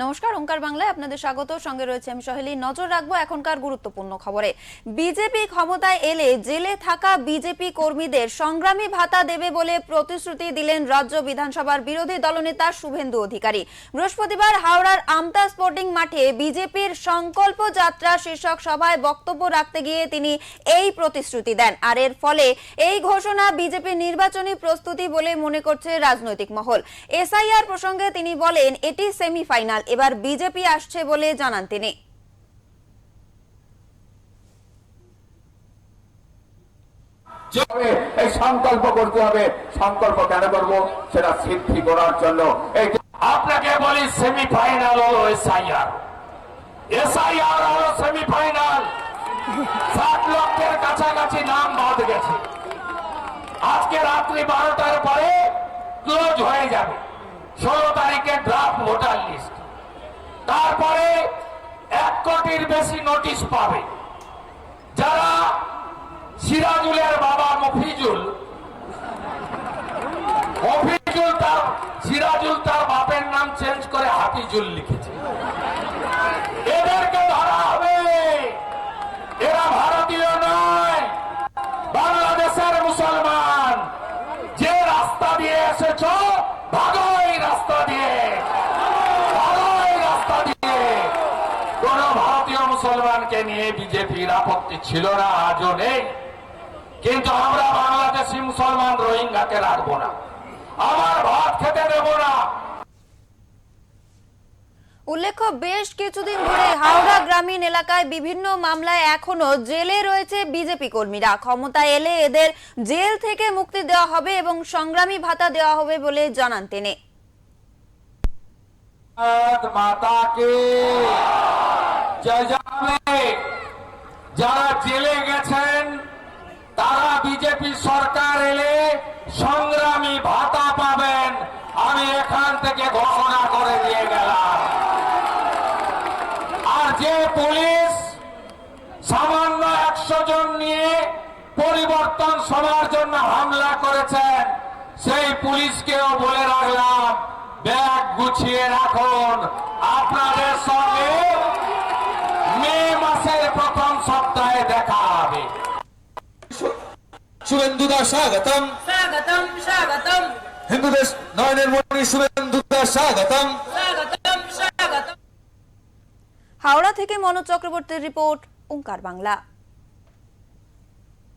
নমস্কার, ওঙ্কার বাংলায় আপনাদের স্বাগত। সঙ্গে রয়েছে আমি সহেলি। নজর রাখবো এখনকার গুরুত্বপূর্ণ খবরে। বিজেপি ক্ষমতায় এলে জেলে থাকা বিজেপি কর্মীদের সংগ্রামী ভাতা দেবে বলে প্রতিশ্রুতি দিলেন রাজ্য বিধানসভার বিরোধী দলনেতা শুভেন্দু অধিকারী। বৃহস্পতিবার হাওড়ার আমতা স্পোর্টিং মাঠে বিজেপির সংকল্প যাত্রা শীর্ষক সভায় বক্তব্য রাখতে গিয়ে তিনি এই প্রতিশ্রুতি দেন। আর এর ফলে এই ঘোষণা বিজেপির নির্বাচনী প্রস্তুতি বলে মনে করছে রাজনৈতিক মহল। এসআইআর প্রসঙ্গে তিনি বলেন, এটি সেমিফাইনাল, এবার বিজেপি আসছে বলে জানান তিনি। এই সংকল্প করতে হবে। সংকল্প কেন করবো? সেটা সিদ্ধি করার জন্য। আপনাকে বলি, সেমিফাইনাল হলো এসআইআর, এসআইআর হলো সেমিফাইনাল। 7 লক্ষের কাছাকাছি নাম বাদ গেছে। আজকে রাত্রি 12টার পরে ক্লোজ হয়ে যাবে। 16 তারিখে ড্রাফট ভোটার লিস্ট, তারপরে 1 কোটির বেশি নোটিশ পাবে। যারা সিরাজুলের বাবা মফিজুল সিরাজুল তার বাপের নাম চেঞ্জ করে হাফিজুল লিখেছে, এদেরকে ধরা হবে। এরা ভারতীয় নয়, বাংলাদেশের মুসলমান। যে রাস্তা দিয়ে এসেছ, ভাগো এই রাস্তা দিয়ে, ভাগো এই রাস্তা দিয়ে। কোন ভারতীয় মুসলমানকে নিয়ে বিজেপির আপত্তি ছিল না, আজও নেই। কিন্তু আমরা বাংলাদেশি মুসলমান রোহিঙ্গাকে রাখবো না, আমার ভাত খেতে দেব না। উল্লেখ্য, বেশ কিছুদিন ধরে হাওড়া গ্রামীণ এলাকায় বিভিন্ন মামলায় এখনো জেলে রয়েছে বিজেপি কর্মীরা। ক্ষমতায় এলে এদের জেল থেকে মুক্তি দেওয়া হবে এবং সংগ্রামী ভাতা দেওয়া হবে বলে জানান তিনি। মাতাকে যারা জেলে গেছেন, তারা বিজেপি সরকার এলে সংগ্রামী ভাতা পাবেন। আমি এখান থেকে ঘোষণা করে দিয়ে গেলাম। আর যে পুলিশ সামান্য 100 জন নিয়ে পরিবর্তন সভার জন্য হামলা করেছেন, সেই পুলিশকেও বলে রাখলাম, ব্যাগ গুছিয়ে রাখুন। আপনাদের সঙ্গে মে মাসের প্রথম সপ্তাহে দেখা হবে। শুভেন্দুদা স্বাগতম, স্বাগতম স্বাগতম। হিন্দুদেশ নয়নের মণি শুভেন্দুদা স্বাগতম, স্বাগতম স্বাগতম। হাওড়া থেকে মনোজ চক্রবর্তীর রিপোর্ট, ওঙ্কার বাংলা।